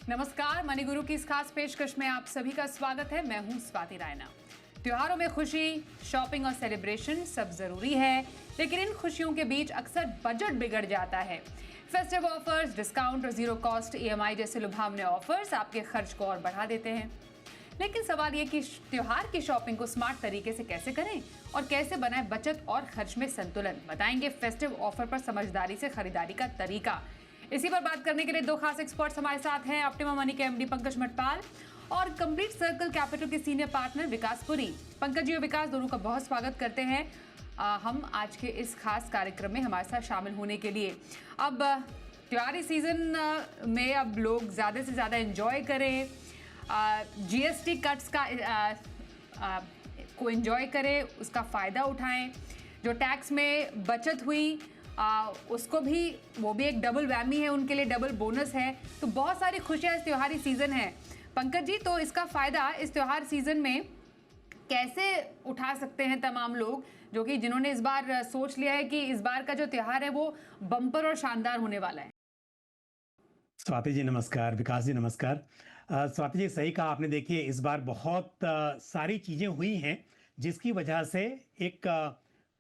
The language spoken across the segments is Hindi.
नमस्कार, मणिगुरु की इस खास पेशकश में आप सभी का स्वागत है। मैं हूं स्वाति रायना। त्योहारों में खुशी, शॉपिंग और सेलिब्रेशन सब जरूरी है, लेकिन इन खुशियों के बीच अक्सर बजट बिगड़ जाता है। फेस्टिव ऑफर्स, डिस्काउंट और जीरो कॉस्ट ईएमआई जैसे लुभावने ऑफर्स आपके खर्च को और बढ़ा देते हैं। लेकिन सवाल ये कि त्योहार की शॉपिंग को स्मार्ट तरीके से कैसे करें और कैसे बनाएं बचत और खर्च में संतुलन। बताएंगे फेस्टिव ऑफर पर समझदारी से खरीदारी का तरीका। इसी पर बात करने के लिए दो खास एक्सपर्ट्स हमारे साथ हैं। ऑप्टिमा मनी के एमडी पंकज मटपाल और कंप्लीट सर्कल कैपिटल के सीनियर पार्टनर विकास पुरी। पंकज जी और विकास दोनों का बहुत स्वागत करते हैं हम आज के इस खास कार्यक्रम में हमारे साथ शामिल होने के लिए। अब त्योहारी सीजन में अब लोग ज़्यादा से ज़्यादा एंजॉय करें, जीएसटी कट्स का को एंजॉय करें, उसका फ़ायदा उठाएं। जो टैक्स में बचत हुई उसको भी, वो भी एक डबल वैमी है उनके लिए, डबल बोनस है। तो बहुत सारी खुशियाँ इस त्योहारी सीज़न है। पंकज जी, तो इसका फ़ायदा इस त्योहार सीज़न में कैसे उठा सकते हैं तमाम लोग, जो कि जिन्होंने इस बार सोच लिया है कि इस बार का जो त्योहार है वो बम्पर और शानदार होने वाला है। स्वाति जी नमस्कार, विकास जी नमस्कार। स्वाति जी सही कहा आपने। देखिए इस बार बहुत सारी चीज़ें हुई हैं जिसकी वजह से एक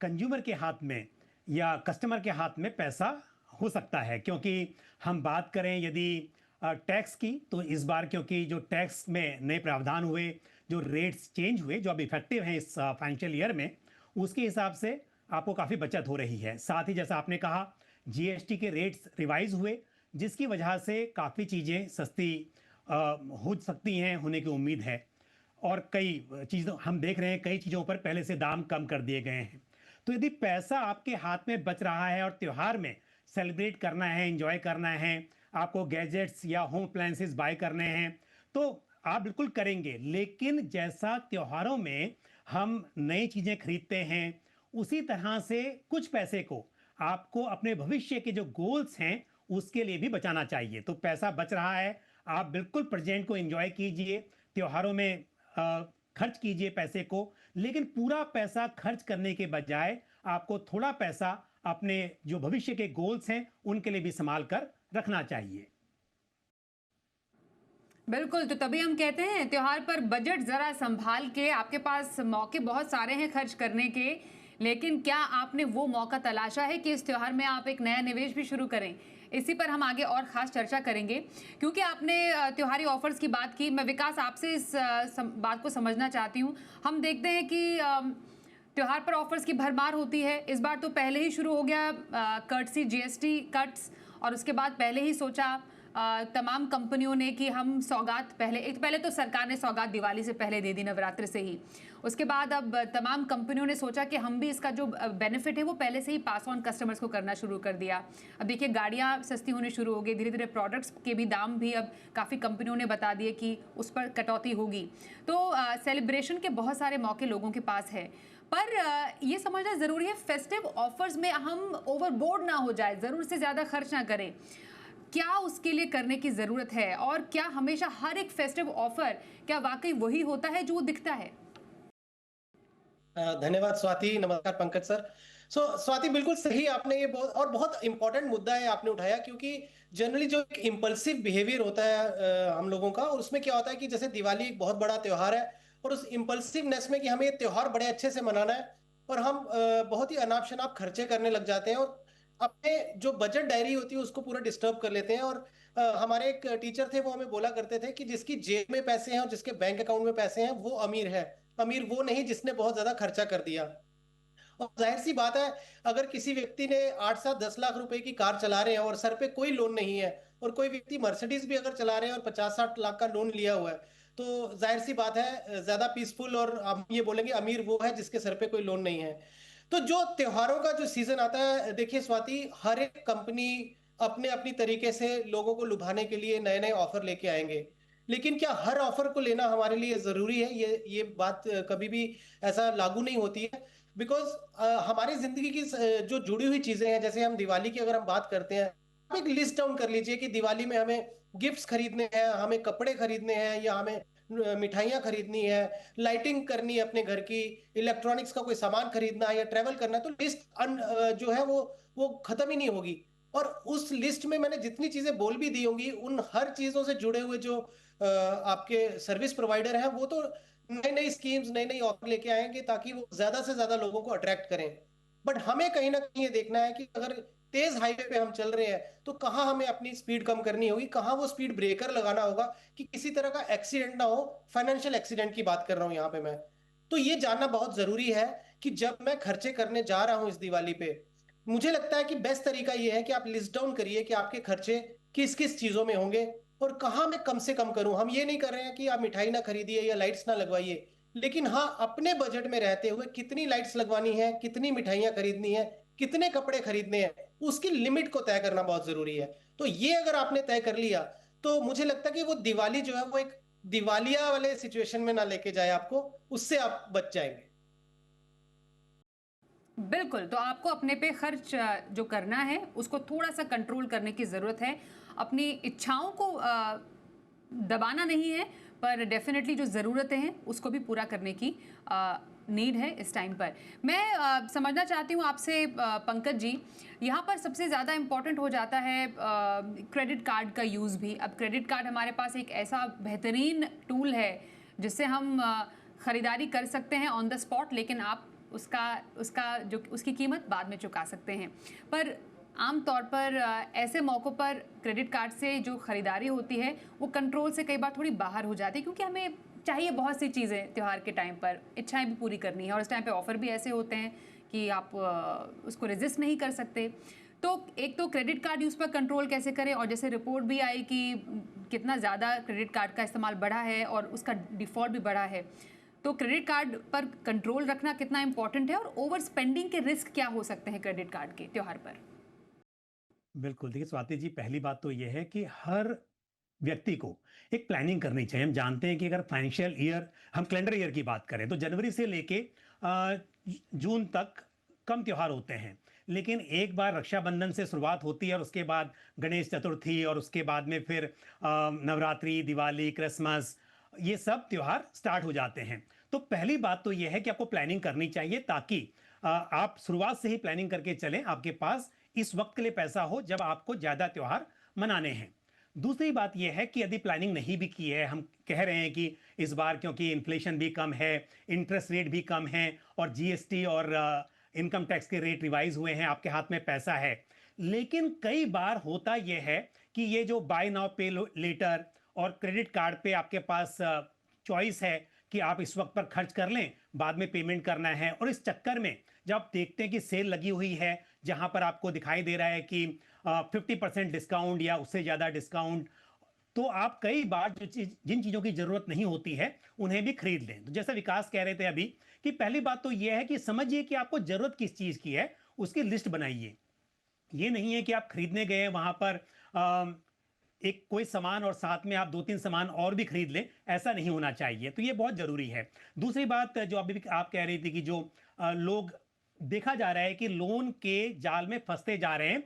कंज्यूमर के हाथ में या कस्टमर के हाथ में पैसा हो सकता है। क्योंकि हम बात करें यदि टैक्स की, तो इस बार क्योंकि जो टैक्स में नए प्रावधान हुए, जो रेट्स चेंज हुए, जो अब इफेक्टिव हैं इस फाइनेंशियल ईयर में, उसके हिसाब से आपको काफ़ी बचत हो रही है। साथ ही जैसा आपने कहा, जीएसटी के रेट्स रिवाइज हुए, जिसकी वजह से काफ़ी चीज़ें सस्ती हो सकती हैं, होने की उम्मीद है। और कई चीज़ों हम देख रहे हैं, कई चीज़ों पर पहले से दाम कम कर दिए गए हैं। तो यदि पैसा आपके हाथ में बच रहा है और त्योहार में सेलिब्रेट करना है, एंजॉय करना है, आपको गैजेट्स या होम अप्लायंसेस बाय करने हैं, तो आप बिल्कुल करेंगे। लेकिन जैसा त्योहारों में हम नई चीज़ें खरीदते हैं, उसी तरह से कुछ पैसे को आपको अपने भविष्य के जो गोल्स हैं उसके लिए भी बचाना चाहिए। तो पैसा बच रहा है, आप बिल्कुल प्रेजेंट को एंजॉय कीजिए, त्योहारों में खर्च कीजिए पैसे को, लेकिन पूरा पैसा खर्च करने के बजाय आपको थोड़ा पैसा अपने जो भविष्य के गोल्स हैं उनके लिए भी संभाल कर रखना चाहिए। बिल्कुल, तो तभी हम कहते हैं त्योहार पर बजट जरा संभाल के। आपके पास मौके बहुत सारे हैं खर्च करने के, लेकिन क्या आपने वो मौका तलाशा है कि इस त्योहार में आप एक नया निवेश भी शुरू करें? इसी पर हम आगे और खास चर्चा करेंगे, क्योंकि आपने त्योहारी ऑफर्स की बात की। मैं विकास आपसे इस बात को समझना चाहती हूँ। हम देखते हैं कि त्योहार पर ऑफर्स की भरमार होती है। इस बार तो पहले ही शुरू हो गया कर्टसी जीएसटी कट्स, और उसके बाद पहले ही सोचा तमाम कंपनियों ने कि हम सौगात पहले तो सरकार ने सौगात दिवाली से पहले दे दी, नवरात्र से ही। उसके बाद अब तमाम कंपनियों ने सोचा कि हम भी इसका जो बेनिफिट है वो पहले से ही पास ऑन कस्टमर्स को करना शुरू कर दिया। अब देखिए गाड़ियाँ सस्ती होनी शुरू हो गई, धीरे धीरे प्रोडक्ट्स के भी दाम भी अब काफ़ी कंपनियों ने बता दिए कि उस पर कटौती होगी। तो सेलिब्रेशन के बहुत सारे मौके लोगों के पास है, पर ये समझना ज़रूरी है फेस्टिव ऑफर्स में हम ओवरबोर्ड ना हो जाए, ज़रूरत से ज़्यादा खर्च ना करें। क्या उसके लिए करने की ज़रूरत है, और क्या हमेशा हर एक फेस्टिव ऑफर क्या वाकई वही होता है जो वो दिखता है? धन्यवाद स्वाति। नमस्कार पंकज सर। स्वाति बिल्कुल सही आपने ये बहुत इंपॉर्टेंट मुद्दा है आपने उठाया, क्योंकि जनरली जो एक इम्पल्सिव बिहेवियर होता है हम लोगों का, और उसमें क्या होता है कि जैसे दिवाली एक बहुत बड़ा त्योहार है, और उस इम्पल्सिवनेस में कि हमें ये त्योहार बड़े अच्छे से मनाना है, और हम बहुत ही अनाप शनाप खर्चे करने लग जाते हैं, और अपने जो बजट डायरी होती है उसको पूरा डिस्टर्ब कर लेते हैं। और हमारे एक टीचर थे, वो हमें बोला करते थे कि जिसकी जेब में पैसे हैं और जिसके बैंक अकाउंट में पैसे हैं वो अमीर है, अमीर वो नहीं जिसने बहुत ज्यादा खर्चा कर दिया। और जाहिर सी बात है, अगर किसी व्यक्ति ने 8 से 10 लाख रुपए की कार चला रहे हैं और सर पे कोई लोन नहीं है, और कोई व्यक्ति मर्सिडीज भी अगर चला रहे हैं और 50-60 लाख का लोन लिया हुआ है, तो जाहिर सी बात है ज्यादा पीसफुल और हम ये बोलेंगे अमीर वो है जिसके सर पे कोई लोन नहीं है। तो जो त्योहारों का जो सीजन आता है, देखिए स्वाति, हर एक कंपनी अपने अपनी तरीके से लोगों को लुभाने के लिए नए नए ऑफर लेके आएंगे। लेकिन क्या हर ऑफर को लेना हमारे लिए जरूरी है? ये बात कभी भी ऐसा लागू नहीं होती है। बिकॉज हमारी जिंदगी की जो जुड़ी हुई चीजें हैं, जैसे हम दिवाली की अगर हम बात करते हैं, आप एक लिस्ट डाउन कर लीजिए कि दिवाली में हमें गिफ्ट्स खरीदने हैं, हमें कपड़े खरीदने हैं, या हमें मिठाइयाँ खरीदनी है, लाइटिंग करनी है अपने घर की, इलेक्ट्रॉनिक्स का कोई सामान खरीदना है, या ट्रेवल करना है, तो लिस्ट जो है वो खत्म ही नहीं होगी। और उस लिस्ट में मैंने जितनी चीजें बोल भी दी होंगी, उन हर चीजों से जुड़े हुए जो आपके सर्विस प्रोवाइडर हैं, वो तो नई नई स्कीम्स, नई नई ऑफर लेके आएंगे ताकि वो ज्यादा से ज्यादा लोगों को अट्रैक्ट करें। बट हमें कहीं ना कहीं ये देखना है कि अगर तेज हाईवे पे हम चल रहे हैं तो कहाँ हमें अपनी स्पीड कम करनी होगी, कहाँ वो स्पीड ब्रेकर लगाना होगा कि किसी तरह का एक्सीडेंट ना हो। फाइनेंशियल एक्सीडेंट की बात कर रहा हूं यहाँ पे मैं। तो ये जानना बहुत जरूरी है कि जब मैं खर्चे करने जा रहा हूं इस दिवाली पे, मुझे लगता है कि बेस्ट तरीका ये है कि आप लिस्ट डाउन करिए कि आपके खर्चे किस किस चीजों में होंगे और कहाँ मैं कम से कम करूं। हम ये नहीं कर रहे हैं कि आप मिठाई ना खरीदिए या लाइट्स ना लगवाइए, लेकिन हाँ, अपने बजट में रहते हुए कितनी लाइट्स लगवानी है, कितनी मिठाइयाँ खरीदनी है, कितने कपड़े खरीदने हैं, उसकी लिमिट को तय करना बहुत जरूरी है। तो ये अगर आपने तय कर लिया, तो मुझे लगता है कि वो दिवाली जो है वो एक दिवालिया वाले सिचुएशन में ना लेके जाए आपको, उससे आप बच जाएंगे। बिल्कुल, तो आपको अपने पे खर्च जो करना है उसको थोड़ा-सा कंट्रोल करने की ज़रूरत है। अपनी इच्छाओं को दबाना नहीं है, पर डेफ़िनेटली जो ज़रूरतें हैं उसको भी पूरा करने की नीड है इस टाइम पर। मैं समझना चाहती हूँ आपसे पंकज जी, यहाँ पर सबसे ज़्यादा इम्पोर्टेंट हो जाता है क्रेडिट कार्ड का यूज़ भी। अब क्रेडिट कार्ड हमारे पास एक ऐसा बेहतरीन टूल है जिससे हम ख़रीदारी कर सकते हैं ऑन द स्पॉट, लेकिन आप उसका उसका जो उसकी कीमत बाद में चुका सकते हैं। पर आम तौर पर ऐसे मौक़ों पर क्रेडिट कार्ड से जो ख़रीदारी होती है वो कंट्रोल से कई बार थोड़ी बाहर हो जाती है, क्योंकि हमें चाहिए बहुत सी चीज़ें त्योहार के टाइम पर, इच्छाएं भी पूरी करनी है और इस टाइम पे ऑफ़र भी ऐसे होते हैं कि आप उसको रेजिस्ट नहीं कर सकते। तो एक तो क्रेडिट कार्ड यूज़ पर कंट्रोल कैसे करें, और जैसे रिपोर्ट भी आई कि कितना ज़्यादा क्रेडिट कार्ड का इस्तेमाल बढ़ा है और उसका डिफ़ॉल्ट भी बढ़ा है। तो क्रेडिट कार्ड पर कंट्रोल रखना कितना इंपॉर्टेंट है और ओवर स्पेंडिंग के रिस्क क्या हो सकते हैं क्रेडिट कार्ड के त्योहार पर? बिल्कुल, देखिए स्वाति जी, पहली बात तो ये है कि हर व्यक्ति को एक प्लानिंग करनी चाहिए। हम जानते हैं कि अगर फाइनेंशियल ईयर, हम कैलेंडर ईयर की बात करें तो जनवरी से लेके जून तक कम त्योहार होते हैं। लेकिन एक बार रक्षाबंधन से शुरुआत होती है और उसके बाद गणेश चतुर्थी और उसके बाद में फिर नवरात्रि, दिवाली, क्रिसमस, ये सब त्योहार स्टार्ट हो जाते हैं। तो पहली बात तो ये है कि आपको प्लानिंग करनी चाहिए ताकि आप शुरुआत से ही प्लानिंग करके चलें, आपके पास इस वक्त के लिए पैसा हो जब आपको ज़्यादा त्योहार मनाने हैं। दूसरी बात यह है कि यदि प्लानिंग नहीं भी की है, हम कह रहे हैं कि इस बार क्योंकि इन्फ्लेशन भी कम है, इंटरेस्ट रेट भी कम है और जीएसटी और इनकम टैक्स के रेट रिवाइज हुए हैं, आपके हाथ में पैसा है। लेकिन कई बार होता यह है कि ये जो बाय नाउ पे लेटर और क्रेडिट कार्ड पे आपके पास चॉइस है कि आप इस वक्त पर खर्च कर लें, बाद में पेमेंट करना है, और इस चक्कर में जब आप देखते हैं कि सेल लगी हुई है जहां पर आपको दिखाई दे रहा है कि 50% डिस्काउंट या उससे ज्यादा डिस्काउंट, तो आप कई बार जिन चीजों की जरूरत नहीं होती है उन्हें भी खरीद लें। तो जैसा विकास कह रहे थे अभी कि पहली बात तो यह है कि समझिए कि आपको जरूरत किस चीज की है, उसकी लिस्ट बनाइए। ये नहीं है कि आप खरीदने गए वहां पर एक कोई सामान और साथ में आप 2-3 सामान और भी खरीद लें, ऐसा नहीं होना चाहिए। तो ये बहुत जरूरी है। दूसरी बात जो अभी आप कह रही थी कि जो लोग, देखा जा रहा है कि लोन के जाल में फंसते जा रहे हैं।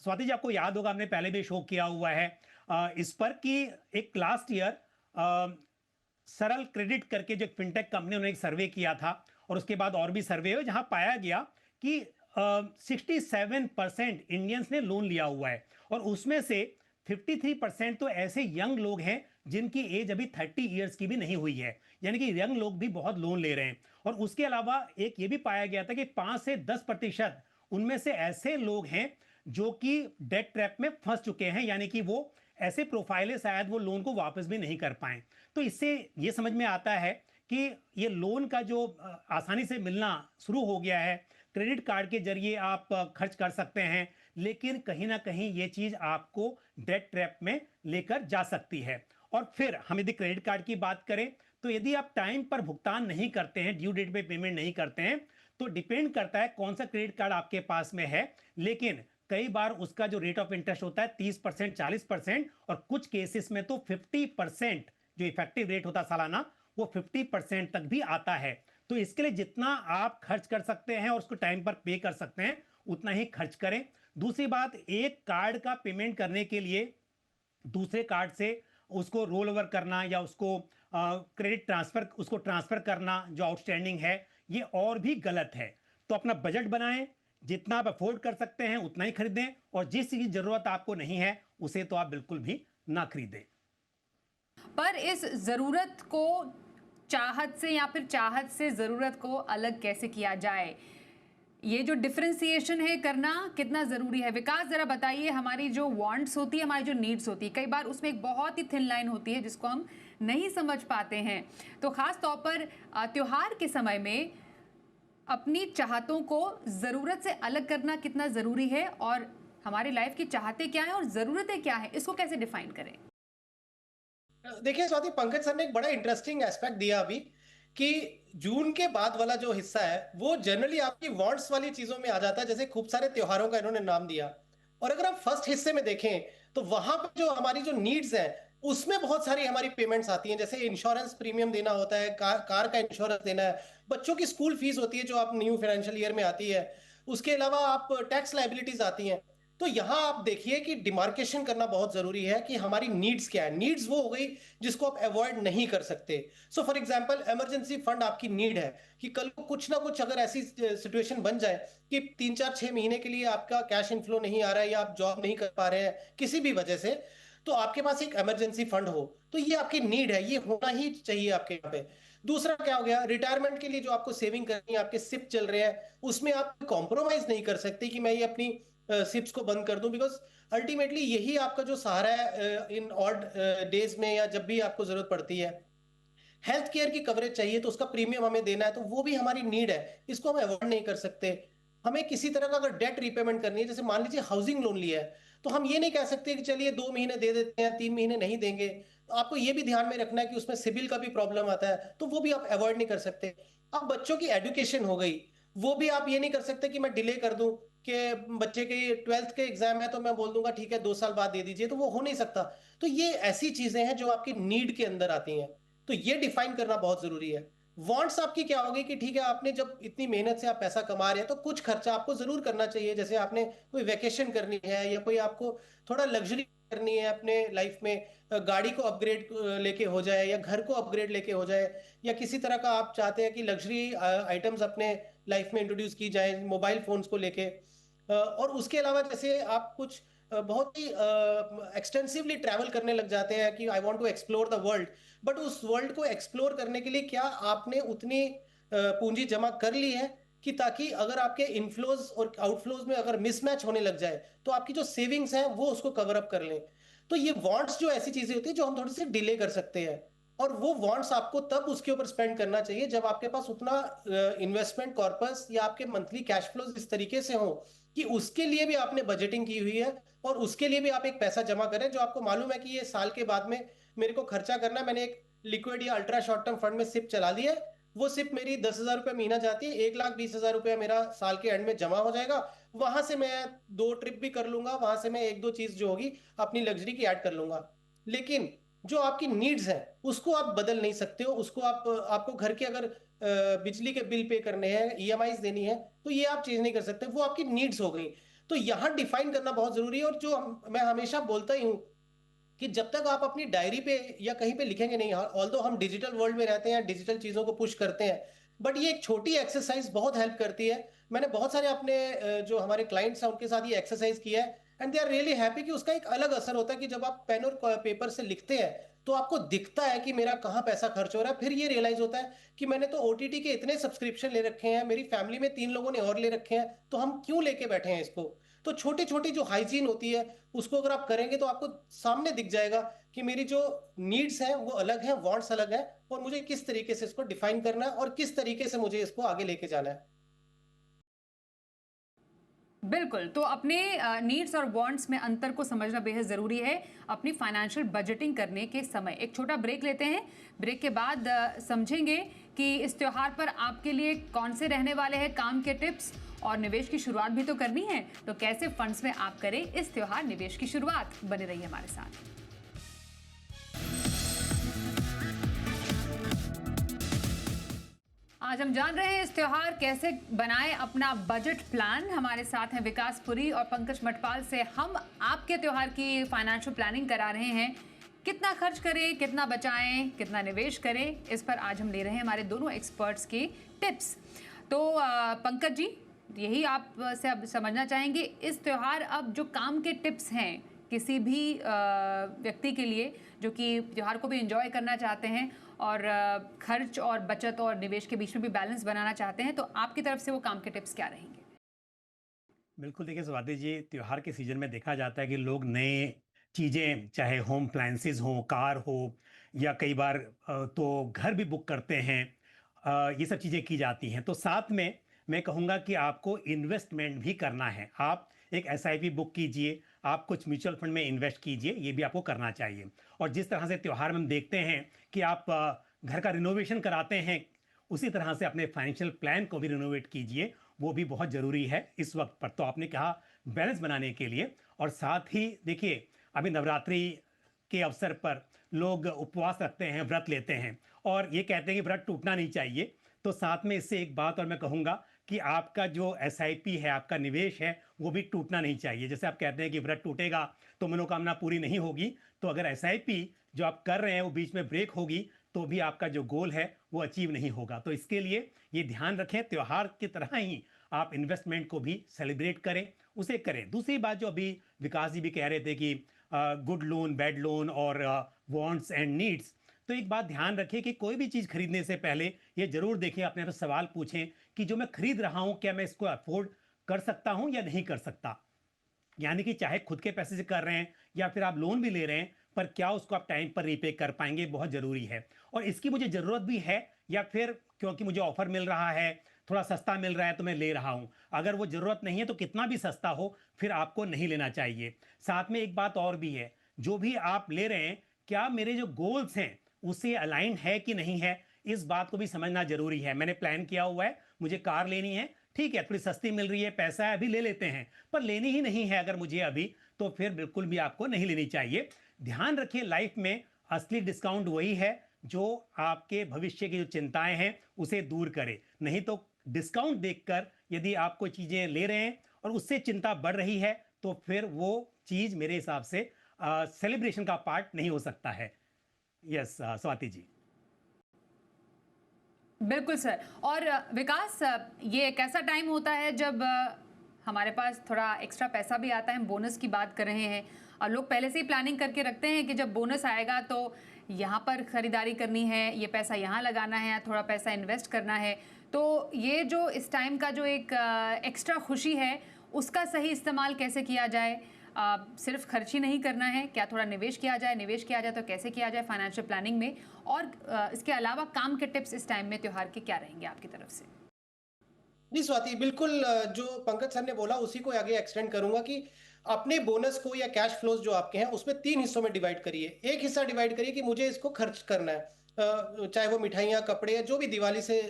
स्वाति जी, आपको याद होगा, हमने पहले भी शो किया हुआ है इस पर कि एक लास्ट ईयर सरल क्रेडिट करके जो एक फिनटेक कंपनी, उन्होंने एक सर्वे किया था और उसके बाद और भी सर्वे हुए जहां पाया गया कि 67% इंडियंस ने लोन लिया हुआ है और उसमें से 53% तो ऐसे यंग लोग हैं जिनकी एज अभी 30 इयर्स की भी नहीं हुई है। यानी कि यंग लोग भी बहुत लोन ले रहे हैं। और उसके अलावा एक ये भी पाया गया था कि 5 से 10% उनमें से ऐसे लोग हैं जो कि डेट ट्रैप में फंस चुके हैं, यानी कि वो ऐसे प्रोफाइल है शायद वो लोन को वापस भी नहीं कर पाए। तो इससे ये समझ में आता है कि ये लोन का जो आसानी से मिलना शुरू हो गया है, क्रेडिट कार्ड के जरिए आप खर्च कर सकते हैं, लेकिन कहीं ना कहीं ये चीज आपको डेट ट्रैप में लेकर जा सकती है। और फिर हम यदि क्रेडिट कार्ड की बात करें तो यदि आप टाइम पर भुगतान नहीं करते हैं, ड्यू डेट पे पेमेंट नहीं करते हैं, तो डिपेंड करता है कौन सा क्रेडिट कार्ड आपके पास में है। लेकिन कई बार उसका जो रेट ऑफ इंटरेस्ट होता है 30%, 40%, और कुछ केसेस में तो 50% जो इफेक्टिव रेट होता है सालाना, वो 50% तक भी आता है। तो इसके लिए जितना आप खर्च कर सकते हैं और उसको टाइम पर पे कर सकते हैं, उतना ही खर्च करें। दूसरी बात, एक कार्ड का पेमेंट करने के लिए दूसरे कार्ड से उसको रोल ओवर करना या उसको क्रेडिट ट्रांसफर, उसको ट्रांसफर करना जो आउटस्टैंडिंग है, ये और भी गलत है। तो अपना बजट बनाएं, जितना आप अफोर्ड कर सकते हैं उतना ही खरीदें, और जिस चीज की जरूरत आपको नहीं है उसे तो आप बिल्कुल भी ना खरीदें। पर इस जरूरत को चाहत से या फिर चाहत से जरूरत को अलग कैसे किया जाए, ये जो डिफरेंशिएशन है करना कितना जरूरी है? विकास जरा बताइए, हमारी जो वांट्स होती है, हमारी जो नीड्स होती है, कई बार उसमें एक बहुत ही थिन लाइन होती है जिसको हम नहीं समझ पाते हैं। तो खास तौर पर त्योहार के समय में अपनी चाहतों को जरूरत से अलग करना कितना जरूरी है, और हमारी लाइफ की चाहतें क्या है और जरूरतें क्या है, इसको कैसे डिफाइन करें? देखिए स्वाति, पंकज सर ने एक बड़ा इंटरेस्टिंग एस्पेक्ट दिया अभी कि जून के बाद वाला जो हिस्सा है वो जनरली आपकी वांट्स वाली चीजों में आ जाता है, जैसे खूब सारे त्योहारों का इन्होंने नाम दिया। और अगर आप फर्स्ट हिस्से में देखें तो वहां पर जो हमारी जो नीड्स हैं उसमें बहुत सारी हमारी पेमेंट्स आती हैं, जैसे इंश्योरेंस प्रीमियम देना होता है, कार का इंश्योरेंस देना है, बच्चों की स्कूल फीस होती है जो आप न्यू फाइनेंशियल ईयर में आती है, उसके अलावा आप टैक्स लाइबिलिटीज आती हैं। तो यहां आप देखिए कि डिमार्केशन करना बहुत जरूरी है कि हमारी नीड्स क्या है। नीड्स वो हो गई जिसको आप अवॉइड नहीं कर सकते। So for example emergency fund आपकी नीड है कि कल को कुछ ना कुछ अगर ऐसी सिचुएशन बन जाए कि 3 4 6 महीने के लिए आपका कैश इनफ्लो नहीं आ रहा है या आप जॉब नहीं कर पा रहे हैं किसी भी वजह से, तो आपके पास एक इमरजेंसी फंड हो, तो ये आपकी नीड है, ये होना ही चाहिए आपके यहाँ पे। दूसरा क्या हो गया, रिटायरमेंट के लिए जो आपको सेविंग करनी है, आपके सिप चल रहे हैं, उसमें आप कॉम्प्रोमाइज नहीं कर सकते कि मैं ये अपनी सिप्स को बंद कर दूं, बिकॉज अल्टीमेटली यही आपका जो सहारा है इन ऑड डेज में या जब भी आपको जरूरत पड़ती है। हेल्थ केयर की कवरेज चाहिए तो उसका प्रीमियम हमें देना है, तो वो भी हमारी नीड है, इसको हम अवॉइड नहीं कर सकते। हमें किसी तरह का अगर डेट रीपेमेंट करनी है, जैसे मान लीजिए हाउसिंग लोन लिया है, तो हम ये नहीं कह सकते कि चलिए 2 महीने दे देते हैं, 3 महीने नहीं देंगे। तो आपको ये भी ध्यान में रखना है कि उसमें सिबिल का भी प्रॉब्लम आता है, तो वो भी आप अवॉइड नहीं कर सकते। अब बच्चों की एजुकेशन हो गई, वो भी आप ये नहीं कर सकते कि मैं डिले कर दूं कि बच्चे के 12th के एग्जाम है तो मैं बोल दूंगा ठीक है 2 साल बाद दे दीजिए, तो वो हो नहीं सकता। तो ये ऐसी चीजें हैं जो आपकी नीड के अंदर आती हैं, तो ये डिफाइन करना बहुत जरूरी है। वांट्स आपकी क्या होगी कि ठीक है आपने जब इतनी मेहनत से आप पैसा कमा रहे हैं तो कुछ खर्चा आपको जरूर करना चाहिए, जैसे आपने कोई वेकेशन करनी है या कोई आपको थोड़ा लग्जरी करनी है अपने लाइफ में, गाड़ी को अपग्रेड लेके हो जाए या घर को अपग्रेड लेके हो जाए, या किसी तरह का आप चाहते हैं कि लग्जरी आइटम्स अपने लाइफ में इंट्रोड्यूस की जाए मोबाइल फोन्स को लेके। और उसके अलावा जैसे आप कुछ बहुत ही एक्सटेंसिवली ट्रैवल करने लग जाते हैं कि I want to explore the world, but उस वर्ल्ड को एक्सप्लोर करने के लिए क्या आपने उतनी पूंजी जमा कर ली है कि ताकि अगर आपके इनफ्लोज और आउटफ्लोज में अगर मिसमैच होने लग जाए तो आपकी जो सेविंग्स हैं वो उसको कवर अप कर लें। तो ये वांट्स जो ऐसी चीजें होती है जो हम थोड़ी सी डिले कर सकते हैं, और वो वांट्स आपको तब उसके ऊपर स्पेंड करना चाहिए जब आपके पास उतना इन्वेस्टमेंट कॉर्पस या आपके मंथली कैश फ्लोज इस तरीके से हो कि उसके लिए भी आपने बजटिंग की हुई है और उसके लिए भी आप एक पैसा जमा करें जो आपको मालूम है कि ये साल के बाद में मेरे को खर्चा करना है। मैंने एक लिक्विड या अल्ट्रा शॉर्ट टर्म फंड में सिप चला दी है, वो सिप मेरी 10,000 रुपये महीना जाती है, 1,20,000 रुपया मेरा साल के एंड में जमा हो जाएगा। वहां से मैं 2 ट्रिप भी कर लूंगा, वहां से मैं 1 2 चीज जो होगी अपनी लग्जरी की ऐड कर लूंगा। लेकिन जो आपकी नीड्स हैं उसको आप बदल नहीं सकते हो, उसको आपको घर के अगर बिजली के बिल पे करने हैं, ईएमआईज देनी है, तो ये आप चेंज नहीं कर सकते, वो आपकी नीड्स हो गई। तो यहां डिफाइन करना बहुत जरूरी है। और जो मैं हमेशा बोलता ही हूं कि जब तक आप अपनी डायरी पे या कहीं पे लिखेंगे नहीं, ऑल्दो हम डिजिटल वर्ल्ड में रहते हैं, डिजिटल चीजों को पुश करते हैं, बट ये एक छोटी एक्सरसाइज बहुत हेल्प करती है। मैंने बहुत सारे अपने जो हमारे क्लाइंट्स हैं उनके साथ ये एक्सरसाइज किया है and they are really happy कि उसका एक अलग असर होता है कि जब आप पेन और पेपर से लिखते हैं तो आपको दिखता है कि मेरा कहाँ पैसा खर्च हो रहा है। फिर ये रियलाइज होता है कि मैंने तो ओटीटी के इतने सब्सक्रिप्शन ले रखे हैं, मेरी फैमिली में 3 लोगों ने और ले रखे हैं, तो हम क्यों लेके बैठे हैं इसको। तो छोटी छोटी जो हाइजीन होती है उसको अगर आप करेंगे तो आपको सामने दिख जाएगा कि मेरी जो नीड्स हैं वो अलग हैं, वांट्स अलग हैं, और मुझे किस तरीके से इसको डिफाइन करना है और किस तरीके से मुझे इसको आगे लेके जाना है। बिल्कुल, तो अपने नीड्स और वांट्स में अंतर को समझना बेहद ज़रूरी है अपनी फाइनेंशियल बजटिंग करने के समय। एक छोटा ब्रेक लेते हैं, ब्रेक के बाद समझेंगे कि इस त्योहार पर आपके लिए कौन से रहने वाले हैं काम के टिप्स, और निवेश की शुरुआत भी तो करनी है, तो कैसे फंड्स में आप करें इस त्योहार निवेश की शुरुआत। बने रहिए हमारे साथ। आज हम जान रहे हैं इस त्योहार कैसे बनाएं अपना बजट प्लान। हमारे साथ हैं विकास पुरी और पंकज मटपाल से हम आपके त्योहार की फाइनेंशियल प्लानिंग करा रहे हैं। कितना खर्च करें, कितना बचाएं, कितना निवेश करें, इस पर आज हम ले रहे हैं हमारे दोनों एक्सपर्ट्स की टिप्स। तो पंकज जी, यही आप से अब समझना चाहेंगे, इस त्योहार अब जो काम के टिप्स हैं किसी भी व्यक्ति के लिए जो कि त्योहार को भी एंजॉय करना चाहते हैं और खर्च और बचत और निवेश के बीच में भी बैलेंस बनाना चाहते हैं, तो आपकी तरफ से वो काम के टिप्स क्या रहेंगे? बिल्कुल देखिए स्वाति जी, त्योहार के सीजन में देखा जाता है कि लोग नए चीज़ें, चाहे होम अप्लायंसेस हो, कार हो, या कई बार तो घर भी बुक करते हैं। ये सब चीज़ें की जाती हैं। तो साथ में मैं कहूँगा कि आपको इन्वेस्टमेंट भी करना है। आप एक एसआईपी बुक कीजिए, आप कुछ म्यूचुअल फंड में इन्वेस्ट कीजिए, ये भी आपको करना चाहिए। और जिस तरह से त्योहार में हम देखते हैं कि आप घर का रिनोवेशन कराते हैं, उसी तरह से अपने फाइनेंशियल प्लान को भी रिनोवेट कीजिए, वो भी बहुत ज़रूरी है इस वक्त पर। तो आपने कहा बैलेंस बनाने के लिए। और साथ ही देखिए, अभी नवरात्रि के अवसर पर लोग उपवास रखते हैं, व्रत लेते हैं, और ये कहते हैं कि व्रत टूटना नहीं चाहिए। तो साथ में इससे एक बात और मैं कहूँगा कि आपका जो एसआईपी है, आपका निवेश है, वो भी टूटना नहीं चाहिए। जैसे आप कहते हैं कि व्रत टूटेगा तो मनोकामना पूरी नहीं होगी, तो अगर एसआईपी जो आप कर रहे हैं वो बीच में ब्रेक होगी, तो भी आपका जो गोल है वो अचीव नहीं होगा। तो इसके लिए ये ध्यान रखें, त्योहार की तरह ही आप इन्वेस्टमेंट को भी सेलिब्रेट करें, उसे करें। दूसरी बात जो अभी विकास जी भी कह रहे थे कि गुड लोन, बैड लोन और वांट्स एंड नीड्स, तो एक बात ध्यान रखें कि कोई भी चीज़ खरीदने से पहले ये जरूर देखें, अपने आप से सवाल पूछें कि जो मैं खरीद रहा हूं क्या मैं इसको अफोर्ड कर सकता हूं या नहीं कर सकता। यानी कि चाहे खुद के पैसे से कर रहे हैं या फिर आप लोन भी ले रहे हैं, पर क्या उसको आप टाइम पर रीपे कर पाएंगे, बहुत जरूरी है। और इसकी मुझे जरूरत भी है, या फिर क्योंकि मुझे ऑफर मिल रहा है, थोड़ा सस्ता मिल रहा है तो मैं ले रहा हूं। अगर वो जरूरत नहीं है तो कितना भी सस्ता हो, फिर आपको नहीं लेना चाहिए। साथ में एक बात और भी है, जो भी आप ले रहे हैं, क्या मेरे जो गोल्स हैं उससे अलाइन है कि नहीं है, इस बात को भी समझना जरूरी है। मैंने प्लान किया हुआ है, मुझे कार लेनी है, ठीक है, थोड़ी सस्ती मिल रही है, पैसा है, अभी ले लेते हैं, पर लेनी ही नहीं है अगर मुझे अभी, तो फिर बिल्कुल भी आपको नहीं लेनी चाहिए। ध्यान रखिए, लाइफ में असली डिस्काउंट वही है जो आपके भविष्य की जो चिंताएं हैं उसे दूर करे। नहीं तो डिस्काउंट देखकर यदि आप कोई चीजें ले रहे हैं और उससे चिंता बढ़ रही है, तो फिर वो चीज मेरे हिसाब से सेलिब्रेशन का पार्ट नहीं हो सकता है। यस स्वाति जी। बिल्कुल सर। और विकास, ये एक ऐसा टाइम होता है जब हमारे पास थोड़ा एक्स्ट्रा पैसा भी आता है, हम बोनस की बात कर रहे हैं और लोग पहले से ही प्लानिंग करके रखते हैं कि जब बोनस आएगा तो यहाँ पर खरीदारी करनी है, ये पैसा यहाँ लगाना है, थोड़ा पैसा इन्वेस्ट करना है। तो ये जो इस टाइम का जो एक एक्स्ट्रा खुशी है, उसका सही इस्तेमाल कैसे किया जाए? सिर्फ खर्च ही नहीं करना है, क्या थोड़ा निवेश किया जाए? निवेश किया जाए तो कैसे किया जाए फाइनेंशियल प्लानिंग में? और इसके अलावा काम के टिप्स इस टाइम में त्योहार के क्या रहेंगे आपकी तरफ से? जी स्वाति, बिल्कुल जो पंकज सर ने बोला उसी को आगे एक्सटेंड करूंगा कि अपने बोनस को या कैश फ्लोज जो आपके हैं उसमें 3 हिस्सों में डिवाइड करिए। एक हिस्सा डिवाइड करिए कि मुझे इसको खर्च करना है, चाहे वो मिठाइयाँ, कपड़े या जो भी दिवाली से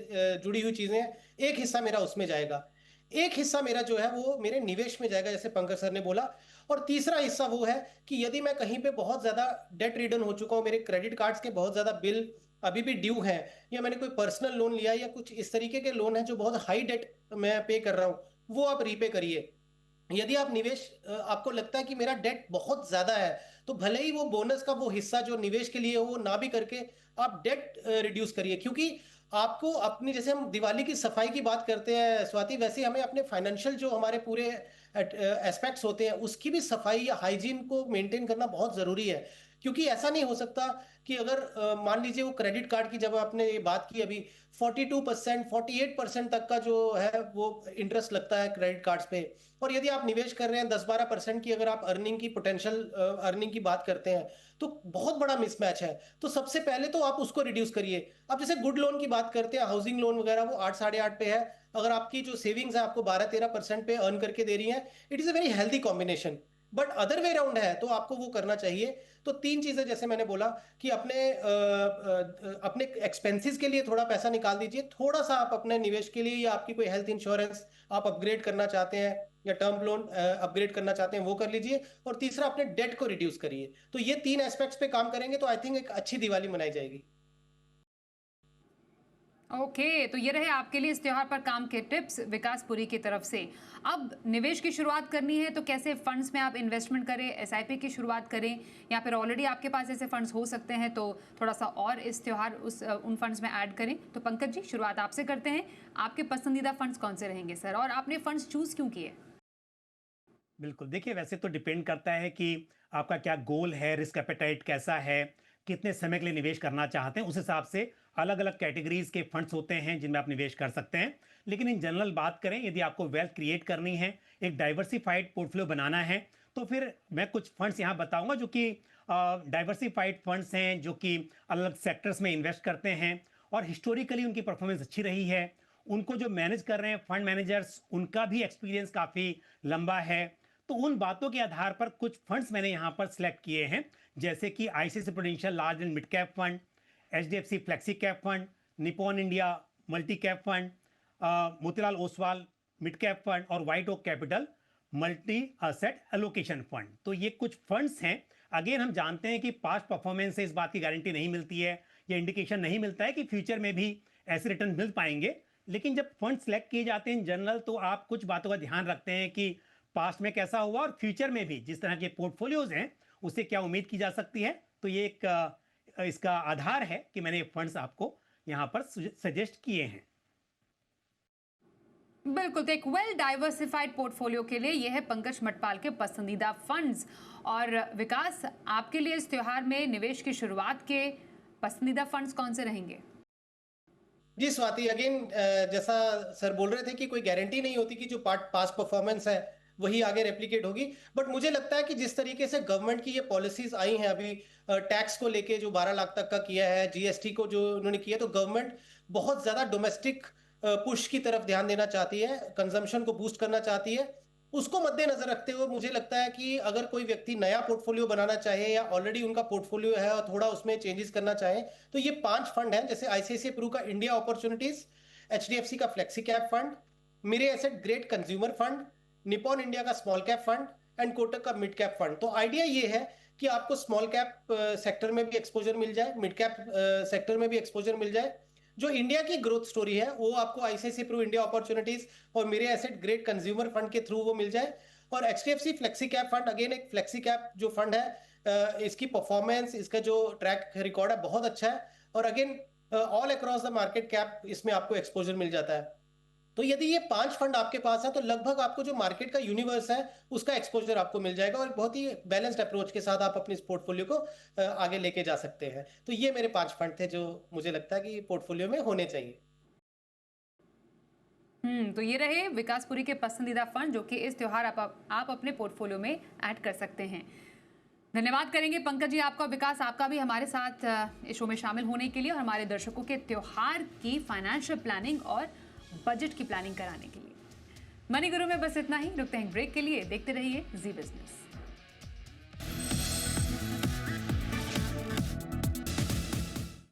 जुड़ी हुई चीजें हैं, एक हिस्सा मेरा उसमें जाएगा। एक हिस्सा मेरा जो है वो मेरे निवेश में जाएगा, जैसे पंकज सर ने बोला। और तीसरा हिस्सा वो है कि यदि मैं कहीं पे बहुत ज्यादा डेट रिडन हो चुका हूँ, मेरे क्रेडिट कार्ड्स के बहुत ज्यादा बिल अभी भी ड्यू हैं, या मैंने कोई पर्सनल लोन लिया या कुछ इस तरीके के लोन है जो बहुत हाई डेट मैं पे कर रहा हूँ, वो आप रीपे करिए। यदि आप निवेश आपको लगता है कि मेरा डेट बहुत ज्यादा है, तो भले ही वो बोनस का वो हिस्सा जो निवेश के लिए हो वो ना भी करके आप डेट रिड्यूस करिए। क्योंकि आपको अपनी, जैसे हम दिवाली की सफाई की बात करते हैं स्वाति, वैसे हमें अपने फाइनेंशियल जो हमारे पूरे एस्पेक्ट्स होते हैं उसकी भी सफाई या हाइजीन को मेंटेन करना बहुत जरूरी है। क्योंकि ऐसा नहीं हो सकता कि अगर मान लीजिए वो क्रेडिट कार्ड की जब आपने ये बात की अभी, 42% 48% तक का जो है वो इंटरेस्ट लगता है क्रेडिट कार्ड्स पे। और यदि आप निवेश कर रहे हैं 10-12% की, अगर आप अर्निंग की पोटेंशियल अर्निंग की बात करते हैं, तो बहुत बड़ा मिसमैच है। तो सबसे पहले तो आप उसको रिड्यूस करिए। अब जैसे गुड लोन की बात करते हैं, हाउसिंग लोन वगैरह, वो 8-8.5 पे है। अगर आपकी जो सेविंग्स है आपको 12-13% पे अर्न करके दे रही है, it is a very healthy combination. But other way round है तो आपको वो करना चाहिए। तो 3 चीजें जैसे मैंने बोला कि अपने एक्सपेंसेस के लिए थोड़ा पैसा निकाल दीजिए, थोड़ा सा आप अपने निवेश के लिए, या आपकी कोई हेल्थ इंश्योरेंस आप अपग्रेड करना चाहते हैं या टर्म लोन अपग्रेड करना चाहते हैं वो कर लीजिए। और तीसरा, अपने डेट को रिड्यूस करिए। तो ये 3 एस्पेक्ट्स पे काम करेंगे तो आई थिंक एक अच्छी दिवाली मनाई जाएगी। ओके, तो ये रहे आपके लिए इस त्योहार पर काम के टिप्स विकासपुरी की तरफ से। अब निवेश की शुरुआत करनी है तो कैसे फंड्स में आप इन्वेस्टमेंट करें, एसआईपी की शुरुआत करें, या फिर ऑलरेडी आपके पास ऐसे फंड्स हो सकते हैं तो थोड़ा सा और इस त्योहार उन फंड्स में ऐड करें। तो पंकज जी, शुरुआत आपसे करते हैं। आपके पसंदीदा फंड्स कौन से रहेंगे सर, और आपने फंड्स चूज क्यों किए? बिल्कुल, देखिए वैसे तो डिपेंड करता है कि आपका क्या गोल है, रिस्क एपेटाइट कैसा है, कितने समय के लिए निवेश करना चाहते हैं, उस हिसाब से अलग-अलग कैटेगरीज़ के फंड्स होते हैं जिनमें आप निवेश कर सकते हैं। लेकिन इन जनरल बात करें, यदि आपको वेल्थ क्रिएट करनी है, एक डाइवर्सिफाइड पोर्टफोलियो बनाना है, तो फिर मैं कुछ फंड्स यहाँ बताऊँगा जो कि डाइवर्सिफाइड फंड्स हैं, जो कि अलग सेक्टर्स में इन्वेस्ट करते हैं और हिस्टोरिकली उनकी परफॉर्मेंस अच्छी रही है। उनको जो मैनेज कर रहे हैं फंड मैनेजर्स, उनका भी एक्सपीरियंस काफ़ी लंबा है। तो उन बातों के आधार पर कुछ फंड्स मैंने यहाँ पर सिलेक्ट किए हैं, जैसे कि ICICI Prudential large and mid cap fund, HDFC flexi cap fund, Nippon India multi cap fund, Motilal Oswal mid cap fund और White Oak capital multi asset allocation fund. तो ये कुछ फंड्स हैं। अगेन हम जानते हैं कि पास्ट परफॉर्मेंस से इस बात की गारंटी नहीं मिलती है, या इंडिकेशन नहीं मिलता है कि फ्यूचर में भी ऐसे रिटर्न मिल पाएंगे। लेकिन जब फंड सेलेक्ट किए जाते हैं इन जनरल, तो आप कुछ बातों का ध्यान रखते हैं कि पास्ट में कैसा हुआ और फ्यूचर में भी जिस तरह के पोर्टफोलियोज हैं उससे क्या उम्मीद की जा सकती है। तो ये एक इसका आधार है कि मैंने फंड्स आपको यहाँ पर सजेस्ट किए हैं। बिल्कुल, तो एक वेल डाइवर्सिफाइड पोर्टफोलियो के लिए यह है पंकज मटपाल के पसंदीदा फंड्स। और विकास, आपके लिए इस त्योहार में निवेश की शुरुआत के पसंदीदा फंड्स कौन से रहेंगे? जी स्वाति, अगेन जैसा सर बोल रहे थे कि कोई गारंटी नहीं होती कि जो पास्ट परफॉर्मेंस है वही आगे रेप्लिकेट होगी। बट मुझे लगता है कि जिस तरीके से गवर्नमेंट की ये पॉलिसीज आई हैं अभी, टैक्स को लेके जो 12 लाख तक का किया है, जीएसटी को जो उन्होंने किया, तो गवर्नमेंट बहुत ज्यादा डोमेस्टिक पुश की तरफ ध्यान देना चाहती है, कंजम्पशन को बूस्ट करना चाहती है। उसको मद्देनजर रखते हुए मुझे लगता है कि अगर कोई व्यक्ति नया पोर्टफोलियो बनाना चाहे या ऑलरेडी उनका पोर्टफोलियो है और थोड़ा उसमें चेंजेस करना चाहे, तो ये 5 फंड हैं, जैसे आईसीआईसीआई प्रू का इंडिया अपॉर्चुनिटीज, एचडीएफसी का flexi cap fund, Mirae asset great consumer fund, Nippon India का small cap fund and Kotak का मिड कैप फंड। तो आइडिया ये है कि आपको स्मॉल कैप सेक्टर में भी एक्सपोजर मिल जाए, मिड कैप सेक्टर में भी एक्सपोजर मिल जाए। जो इंडिया की ग्रोथ स्टोरी है वो आपको आईसीआईसीआई प्रू इंडिया अपॉर्चुनिटीज और मेरे एसेट ग्रेट कंज्यूमर फंड के थ्रू वो मिल जाए। और HDFC flexi cap fund, again एक फ्लेक्सी कैप जो फंड है, इसकी परफॉर्मेंस, इसका जो ट्रैक रिकॉर्ड है बहुत अच्छा है। और again all across the market cap इसमें आपको एक्सपोजर मिल जाता है। तो यदि ये 5 फंड आपके पास है तो लगभग आपको जो मार्केट का यूनिवर्स है उसका एक्सपोजर आपको मिल जाएगा, और बहुत ही बैलेंस्ड अप्रोच के साथ आप अपने इस पोर्टफोलियो को आगे लेके जा सकते हैं। तो ये मेरे 5 फंड थे जो मुझे लगता है कि पोर्टफोलियो में होने चाहिए। तो ये रहे विकासपुरी के पसंदीदा फंड जो कि इस त्योहार आप अपने पोर्टफोलियो में ऐड कर सकते हैं। धन्यवाद करेंगे पंकज जी आपका, विकास आपका भी हमारे साथ इस शो में शामिल होने के लिए और हमारे दर्शकों के त्योहार की फाइनेंशियल प्लानिंग और बजट की प्लानिंग कराने के लिए। मनी गुरु में बस इतना ही, रुकते हैं ब्रेक के लिए। देखते रहिए जी बिजनेस।